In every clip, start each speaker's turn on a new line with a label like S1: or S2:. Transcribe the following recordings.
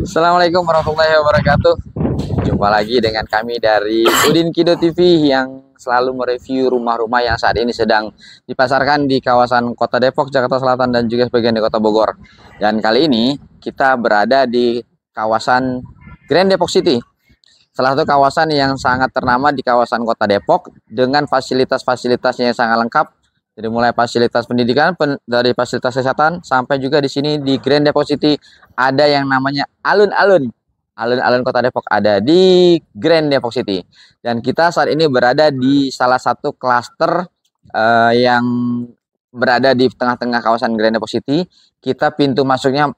S1: Assalamualaikum warahmatullahi wabarakatuh. Jumpa lagi dengan kami dari Udin Kido TV yang selalu mereview rumah-rumah yang saat ini sedang dipasarkan di kawasan Kota Depok, Jakarta Selatan, dan juga sebagian di Kota Bogor. Dan kali ini kita berada di kawasan Grand Depok City, salah satu kawasan yang sangat ternama di kawasan Kota Depok dengan fasilitas-fasilitasnya yang sangat lengkap. Jadi mulai fasilitas pendidikan, dari fasilitas kesehatan, sampai juga di sini di Grand Depok City ada yang namanya alun-alun. Alun-alun Kota Depok ada di Grand Depok City. Dan kita saat ini berada di salah satu klaster yang berada di tengah-tengah kawasan Grand Depok City. Kita pintu masuknya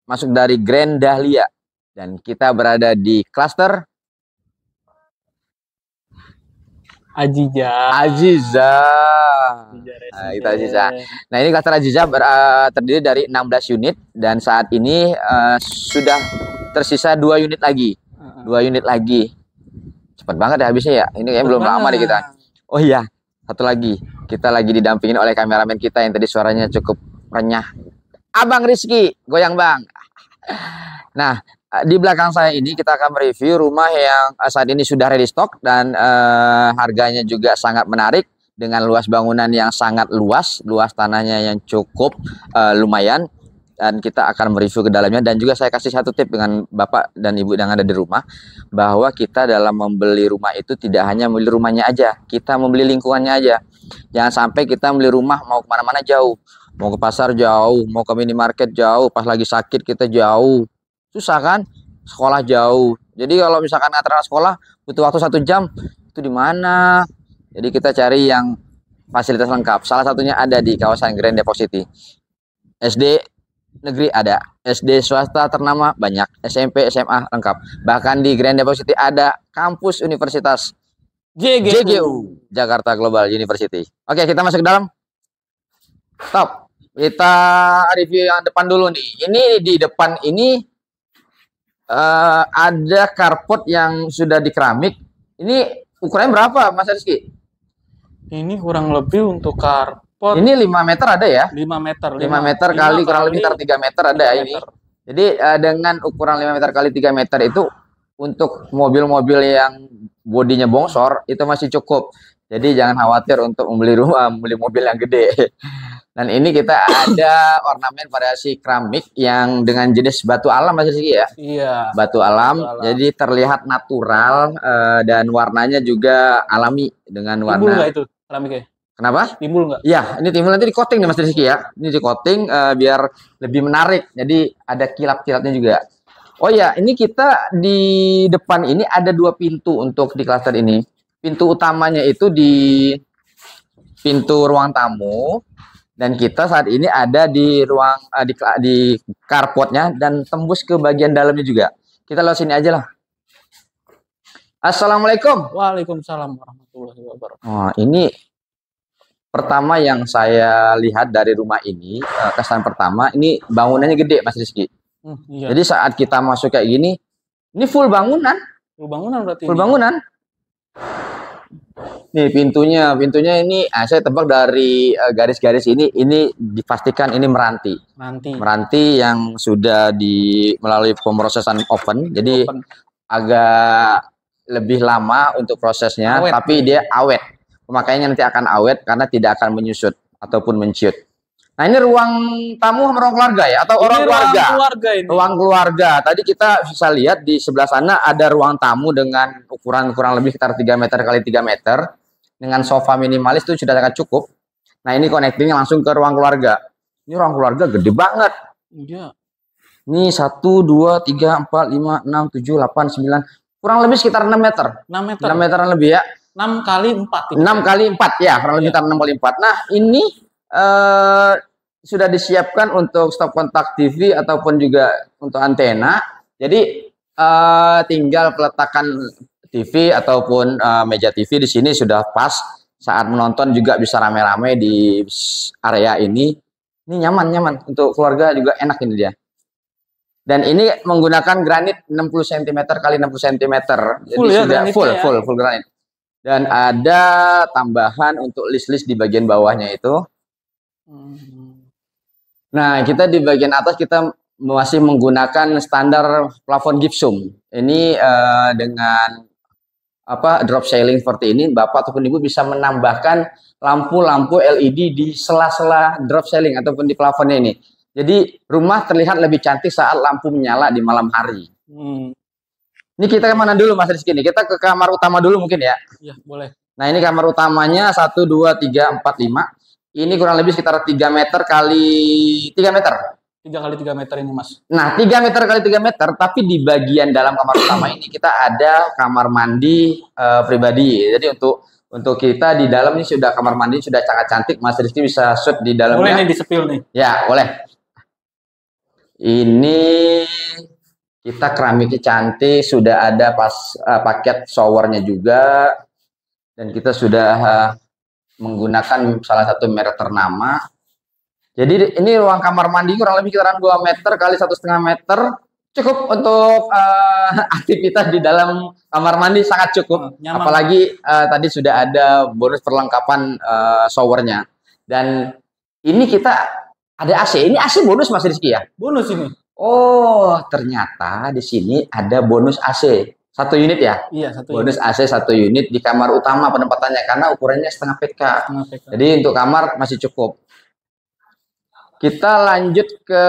S1: masuk dari Grand Dahlia. Dan kita berada di klaster Aziza. Nah, itu Aziza. Nah, ini klaster Aziza terdiri dari 16 unit dan saat ini sudah tersisa 2 unit lagi. 2 unit lagi. Cepat banget ya habisnya ya. Ini kayaknya belum lama deh kita. Oh iya, satu lagi. Kita lagi didampingin oleh kameramen kita yang tadi suaranya cukup renyah. Abang Rizky, goyang bang. Nah, di belakang saya ini kita akan mereview rumah yang saat ini sudah ready stock dan harganya juga sangat menarik dengan luas bangunan yang sangat luas tanahnya yang cukup lumayan, dan kita akan mereview ke dalamnya. Dan juga saya kasih satu tip dengan Bapak dan Ibu yang ada di rumah, bahwa kita dalam membeli rumah itu tidak hanya membeli rumahnya aja, kita membeli lingkungannya aja. Jangan sampai kita membeli rumah mau kemana-mana jauh, mau ke pasar jauh, mau ke minimarket jauh, pas lagi sakit kita jauh. Susah kan, sekolah jauh. Jadi kalau misalkan antara sekolah butuh waktu 1 jam, itu di mana? Jadi kita cari yang fasilitas lengkap. Salah satunya ada di kawasan Grand Depok City. SD negeri ada, SD swasta ternama banyak, SMP, SMA lengkap. Bahkan di Grand Depok City ada kampus Universitas JGU, Jakarta Global University. Oke, kita masuk ke dalam. Top. Kita review yang depan dulu nih. Ini di depan ini ada carport yang sudah di keramik. Ini ukurannya berapa, Mas Rizky?
S2: Ini kurang lebih untuk carport.
S1: Ini 5 meter ada ya?
S2: 5 meter.
S1: 5 meter kali kurang lebih 3 meter ada ini. Jadi dengan ukuran 5 meter kali 3 meter itu untuk mobil-mobil yang bodinya bongsor itu masih cukup. Jadi jangan khawatir untuk membeli rumah, membeli mobil yang gede. Dan ini kita ada ornamen variasi keramik yang dengan jenis batu alam, Mas Rizky ya?
S2: Iya.
S1: Batu alam, jadi terlihat natural dan warnanya juga alami dengan warna.
S2: Timbul nggak itu keramiknya?
S1: Kenapa?
S2: Timbul nggak?
S1: Iya, ini timbul, nanti di coating nih Mas Rizky ya. Ini di coating biar lebih menarik. Jadi ada kilap-kilapnya juga. Oh ya, ini kita di depan ini ada 2 pintu untuk di klaster ini. Pintu utamanya itu di pintu ruang tamu. Dan kita saat ini ada di ruang di carportnya dan tembus ke bagian dalamnya juga. Kita lewat sini aja lah. Assalamualaikum.
S2: Waalaikumsalam warahmatullahi wabarakatuh.
S1: Oh, ini pertama yang saya lihat dari rumah ini, kesan pertama ini bangunannya gede, Mas Rizky.
S2: Iya.
S1: Jadi saat kita masuk kayak gini, ini full bangunan.
S2: Full bangunan berarti.
S1: Full bangunan. Nih pintunya ini saya tebak dari garis-garis ini dipastikan ini meranti yang sudah melalui pemrosesan oven, jadi agak lebih lama untuk prosesnya, tapi dia awet, pemakaiannya nanti akan awet karena tidak akan menyusut ataupun menciut. Nah, ini ruang tamu sama ruang keluarga ya, atau orang keluarga? Ruang keluarga. Tadi kita bisa lihat di sebelah sana ada ruang tamu dengan ukuran kurang lebih sekitar 3 meter kali 3 meter. Dengan sofa minimalis itu sudah sangat cukup. Nah, ini connectingnya langsung ke ruang keluarga. Ini ruang keluarga gede banget.
S2: Iya.
S1: Ini 1, 2, 3, 4, 5, 6, 7, 8, 9. Kurang lebih sekitar 6 meter.
S2: 6 meter.
S1: 6 meteran lebih ya.
S2: 6 kali 4.
S1: 6 kali 4 ya, kurang lebih sekitar 6 kali 4. Nah, ini sudah disiapkan untuk stop kontak TV ataupun juga untuk antena. Jadi tinggal peletakan TV ataupun meja TV di sini sudah pas. Saat menonton juga bisa rame-rame di area ini. Ini nyaman untuk keluarga juga enak ini dia. Dan ini menggunakan granit 60 cm kali 60 cm. Jadi
S2: full
S1: sudah
S2: ya,
S1: full granit. Dan ada tambahan untuk list-list di bagian bawahnya itu. Nah, kita di bagian atas kita masih menggunakan standar plafon gypsum. Ini dengan drop ceiling seperti ini, Bapak ataupun Ibu bisa menambahkan lampu-lampu LED di sela-sela drop ceiling ataupun di plafonnya ini. Jadi rumah terlihat lebih cantik saat lampu menyala di malam hari. Ini kita kemana dulu Mas Rizky? Nih kita ke kamar utama dulu mungkin ya?
S2: Iya boleh.
S1: Nah ini kamar utamanya 1, 2, 3, 4, 5. Ini kurang lebih sekitar 3 meter kali 3 meter.
S2: 3 kali 3 meter ini Mas.
S1: Nah 3 meter kali 3 meter, tapi di bagian dalam kamar utama ini kita ada kamar mandi pribadi. Jadi untuk kita di dalam ini sudah kamar mandi sudah sangat cantik. Mas Rizky bisa shoot di dalamnya.
S2: Boleh nih di spill nih.
S1: Ya boleh. Ini kita keramiknya cantik, sudah ada paket showernya juga, dan kita sudah menggunakan salah satu merek ternama. Jadi ini ruang kamar mandi kurang lebih sekitaran 2 meter kali 1,5 meter, cukup untuk aktivitas di dalam kamar mandi, sangat cukup. Nyaman. Apalagi tadi sudah ada bonus perlengkapan showernya, dan ini kita ada AC. Ini AC bonus Mas Rizky ya?
S2: Bonus ini.
S1: Oh, ternyata di sini ada bonus AC 1 unit ya?
S2: Iya, 1
S1: bonus unit. AC 1 unit di kamar utama penempatannya karena ukurannya setengah PK. Jadi untuk kamar masih cukup. Kita lanjut ke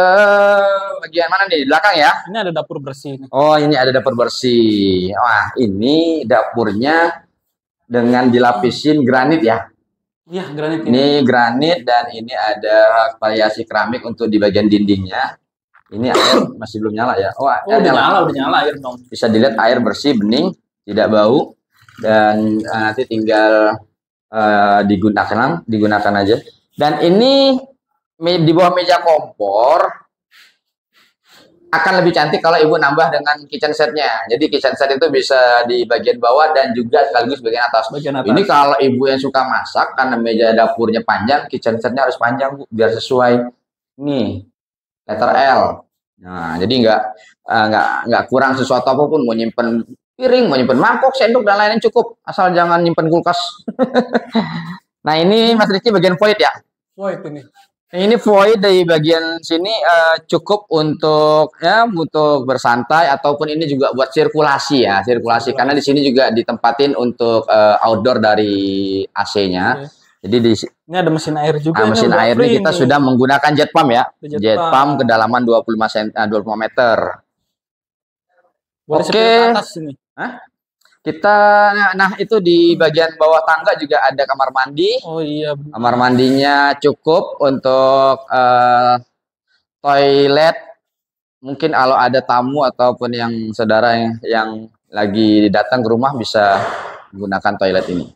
S1: bagian mana nih? Belakang ya?
S2: Ini ada dapur bersih.
S1: Oh, ini ada dapur bersih. Wah, ini dapurnya dengan dilapisin granit ya?
S2: Iya, granit.
S1: Ini granit dan ini ada variasi keramik untuk di bagian dindingnya. Ini air masih belum nyala ya? Oh,
S2: udah nyala air dong.
S1: Bisa dilihat air bersih, bening, tidak bau, dan nanti tinggal digunakan aja. Dan ini di bawah meja kompor akan lebih cantik kalau Ibu nambah dengan kitchen setnya. Jadi kitchen set itu bisa di bagian bawah dan juga sekaligus bagian atas. Ini kalau Ibu yang suka masak, karena meja dapurnya panjang, kitchen setnya harus panjang Bu, biar sesuai. Nih, letter L. Nah, jadi nggak kurang sesuatu apapun. Mau nyimpen piring, mau nyimpen mangkok, sendok dan lain-lain cukup. Asal jangan nyimpen kulkas. Nah, ini Mas Rizky bagian void ya?
S2: Void ini.
S1: Ini void dari bagian sini cukup untuk bersantai ataupun ini juga buat sirkulasi ya, sirkulasi. Karena di sini juga ditempatin untuk outdoor dari AC-nya. Jadi ini
S2: ada mesin air juga.
S1: Mesin air ini kita sudah menggunakan jet pump ya. Jet pump kedalaman 25 meter. Oke. Nah itu di bagian bawah tangga juga ada kamar mandi.
S2: Oh iya.
S1: Kamar mandinya cukup untuk toilet. Mungkin kalau ada tamu ataupun yang saudara yang lagi datang ke rumah bisa menggunakan toilet ini.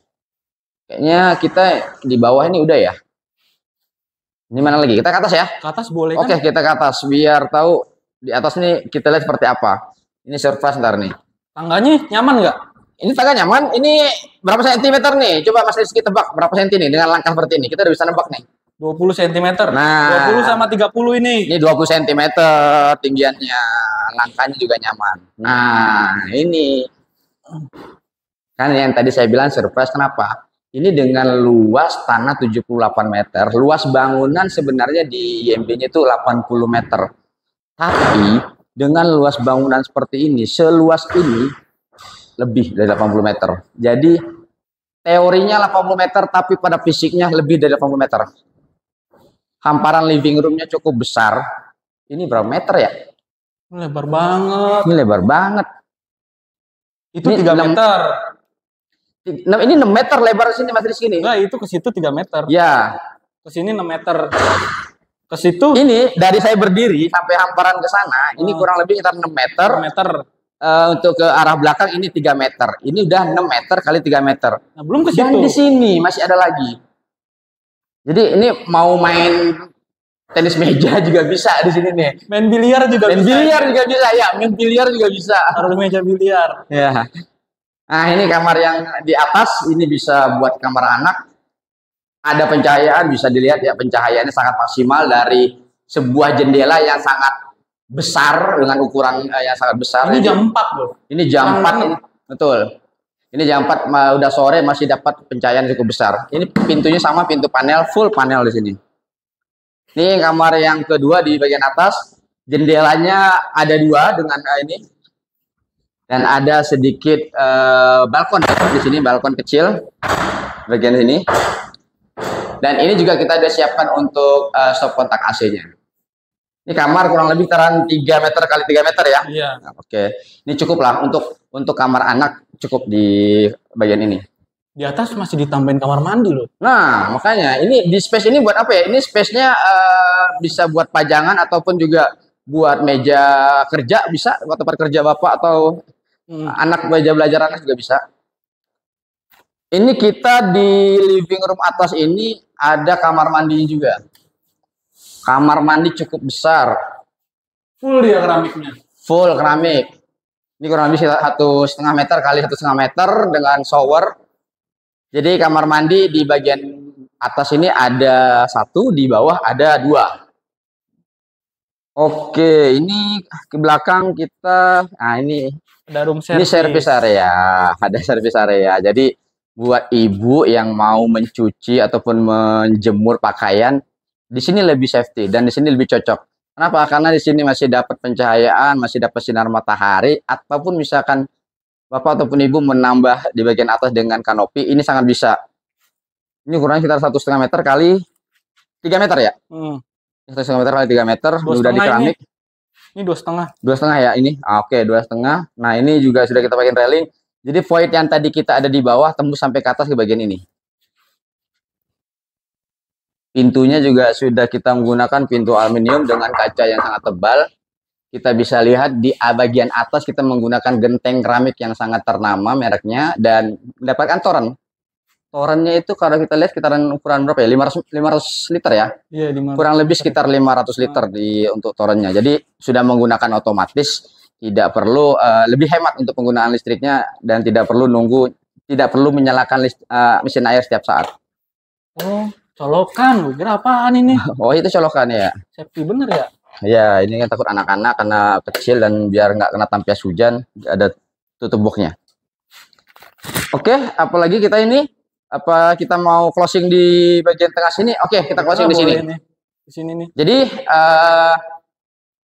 S1: Kayaknya kita di bawah ini udah ya. Ini mana lagi? Kita ke atas ya?
S2: Ke atas boleh.
S1: Oke, kita ke atas biar tahu di atas nih kita lihat seperti apa. Ini surprise ntar nih.
S2: Tangganya nyaman nggak?
S1: Ini tangga nyaman. Ini berapa sentimeter nih? Coba Mas Rizky tebak berapa senti nih dengan langkah seperti ini. Kita udah bisa nebak nih.
S2: 20 cm.
S1: Nah,
S2: 20 sama 30 ini.
S1: Ini 20 cm tinggiannya. Langkahnya juga nyaman. Nah, ini. Kan yang tadi saya bilang surprise kenapa? Ini dengan luas tanah 78 meter, luas bangunan sebenarnya di IMB-nya itu 80 meter. Tapi dengan luas bangunan seperti ini, seluas ini lebih dari 80 meter. Jadi teorinya 80 meter, tapi pada fisiknya lebih dari 80 meter. Hamparan living room-nya cukup besar. Ini berapa meter ya?
S2: Lebar banget.
S1: Ini lebar banget.
S2: Itu ini 3 meter.
S1: Ini 6 meter lebar sini Mas Rizky ini.
S2: Nah, itu ke situ 3 meter.
S1: Ya.
S2: Ke sini 6 meter. Ke situ.
S1: Ini dari saya berdiri sampai hamparan ke sana, ini kurang lebih sekitar 6 meter.
S2: 6 meter.
S1: Untuk ke arah belakang ini 3 meter. Ini udah 6 meter kali 3 meter.
S2: Nah, belum ke situ.
S1: Dan di sini masih ada lagi. Jadi ini mau main tenis meja juga bisa di sini nih.
S2: Main biliar juga
S1: bisa. Main biliar juga bisa ya, main biliar juga bisa.
S2: Taruh meja biliar.
S1: Ya. Nah, ini kamar yang di atas, ini bisa buat kamar anak. Ada pencahayaan, bisa dilihat ya, pencahayaannya sangat maksimal dari sebuah jendela yang sangat besar dengan ukuran yang sangat besar.
S2: Ini jam 4 loh.
S1: Ini jam 4 ini. Betul. Ini jam 4 udah sore masih dapat pencahayaan cukup besar. Ini pintunya sama, pintu panel, full panel di sini. Ini kamar yang kedua di bagian atas. Jendelanya ada 2 dengan ini, dan ada sedikit balkon di sini, balkon kecil bagian sini. Dan ini juga kita udah siapkan untuk stop kontak AC-nya. Ini kamar kurang lebih taran 3 meter kali 3 meter ya.
S2: Iya.
S1: Nah, oke, ini cukup lah untuk kamar anak, cukup di bagian ini.
S2: Di atas masih ditambahin kamar mandi loh.
S1: Nah, makanya ini di space ini buat apa ya? Ini space-nya bisa buat pajangan ataupun juga buat meja kerja, bisa buat tempat kerja Bapak atau anak meja belajar anak juga bisa. Ini kita di living room atas ini ada kamar mandinya juga. Kamar mandi cukup besar.
S2: Full dia keramiknya.
S1: Full keramik. Ini kurang lebih 1,5 meter kali 1,5 meter dengan shower. Jadi kamar mandi di bagian atas ini ada 1, di bawah ada 2. Oke, ini ke belakang kita, nah ini
S2: ada room
S1: service. Ini service area, ada service area. Jadi buat ibu yang mau mencuci ataupun menjemur pakaian, di sini lebih safety dan di sini lebih cocok. Kenapa? Karena di sini masih dapat pencahayaan, masih dapat sinar matahari, ataupun misalkan Bapak ataupun Ibu menambah di bagian atas dengan kanopi, ini sangat bisa. Ini kurang sekitar 1,5 meter kali 3 meter ya? 1,5 meter kali 3 meter, udah di keramik.
S2: Ini 2,5.
S1: 2,5 ya ini? Oke, 2,5. Nah ini juga sudah kita pakai railing. Jadi void yang tadi kita ada di bawah tembus sampai ke atas ke bagian ini. Pintunya juga sudah kita menggunakan pintu aluminium dengan kaca yang sangat tebal. Kita bisa lihat di bagian atas kita menggunakan genteng keramik yang sangat ternama mereknya dan mendapatkan toren. Torennya itu kalau kita lihat sekitaran ukuran berapa ya? 500 liter ya?
S2: Iya, 500.
S1: Kurang lebih sekitar 500 liter untuk torennya. Jadi sudah menggunakan otomatis, tidak perlu lebih hemat untuk penggunaan listriknya dan tidak perlu menyalakan mesin air setiap saat.
S2: Oh, colokan. Kira apaan ini?
S1: Oh, itu colokan ya?
S2: Safety bener ya?
S1: Ya, ini kan takut anak-anak karena kecil dan biar nggak kena tampias hujan, ada tutup boxnya. Oke, apalagi kita ini, apa kita mau closing di bagian tengah sini? Oke, kita closing di sini.
S2: Di sini nih.
S1: Jadi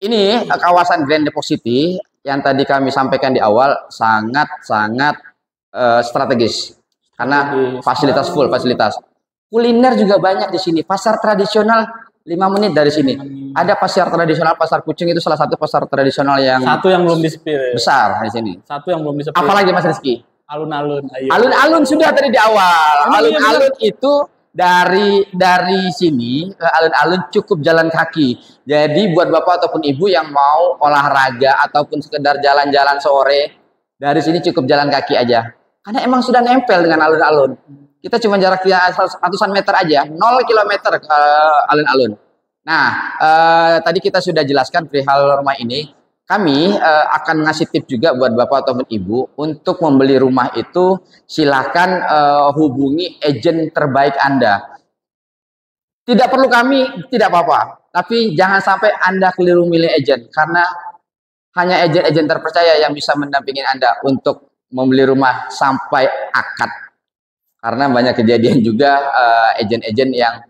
S1: ini kawasan Grand Depok City yang tadi kami sampaikan di awal sangat-sangat strategis karena fasilitas full fasilitas. Kuliner juga banyak di sini. Pasar tradisional 5 menit dari sini. Ada pasar tradisional, pasar Kucing itu salah satu pasar tradisional yang
S2: belum disepil.
S1: Besar di sini.
S2: Satu yang belum disepil.
S1: Apalagi Mas Rizky?
S2: Alun-alun.
S1: Alun-alun sudah tadi di awal. Alun-alun itu dari sini ke alun-alun cukup jalan kaki. Jadi buat Bapak ataupun Ibu yang mau olahraga ataupun sekedar jalan-jalan sore, dari sini cukup jalan kaki aja. Karena emang sudah nempel dengan alun-alun. Kita cuma jarak ratusan meter aja, 0 kilometer ke alun-alun. Nah, tadi kita sudah jelaskan perihal rumah ini. Kami akan ngasih tips juga buat Bapak ataupun Ibu untuk membeli rumah itu silakan hubungi agen terbaik Anda. Tidak perlu kami, tidak apa-apa. Tapi jangan sampai Anda keliru milih agen karena hanya agen-agen terpercaya yang bisa mendampingi Anda untuk membeli rumah sampai akad. Karena banyak kejadian juga agen-agen yang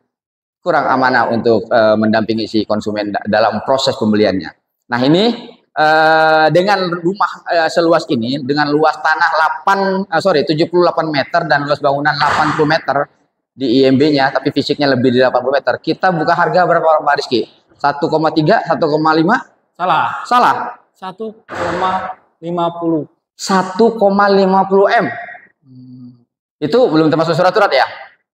S1: kurang amanah untuk mendampingi si konsumen dalam proses pembeliannya. Nah ini dengan rumah seluas ini, dengan luas tanah 78 meter dan luas bangunan 80 meter di IMB-nya, tapi fisiknya lebih dari 80 meter, kita buka harga berapa Pak Rizky? 1,3, 1,5? Salah.
S2: 1,50.
S1: 1,50 M. Itu belum termasuk surat-surat ya?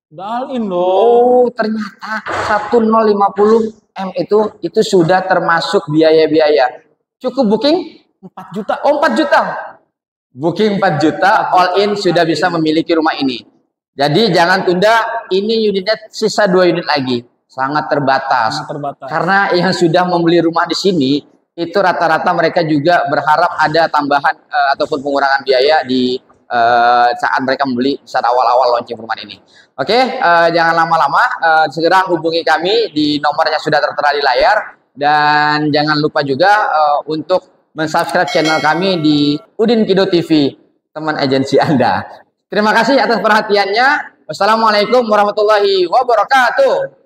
S2: Dalin loh.
S1: Oh, ternyata 1,050 M itu sudah termasuk biaya-biaya. Cukup booking
S2: 4 juta.
S1: Oh, 4 juta. Booking 4 juta, all in sudah bisa memiliki rumah ini. Jadi jangan tunda, ini unitnya sisa 2 unit lagi. Sangat terbatas. Karena yang sudah membeli rumah di sini, itu rata-rata mereka juga berharap ada tambahan ataupun pengurangan biaya di saat mereka membeli saat awal-awal launching rumah ini. Oke, jangan lama-lama, segera hubungi kami di nomor yang sudah tertera di layar dan jangan lupa juga untuk mensubscribe channel kami di Udin Kido TV, teman agensi Anda. Terima kasih atas perhatiannya. Wassalamualaikum warahmatullahi wabarakatuh.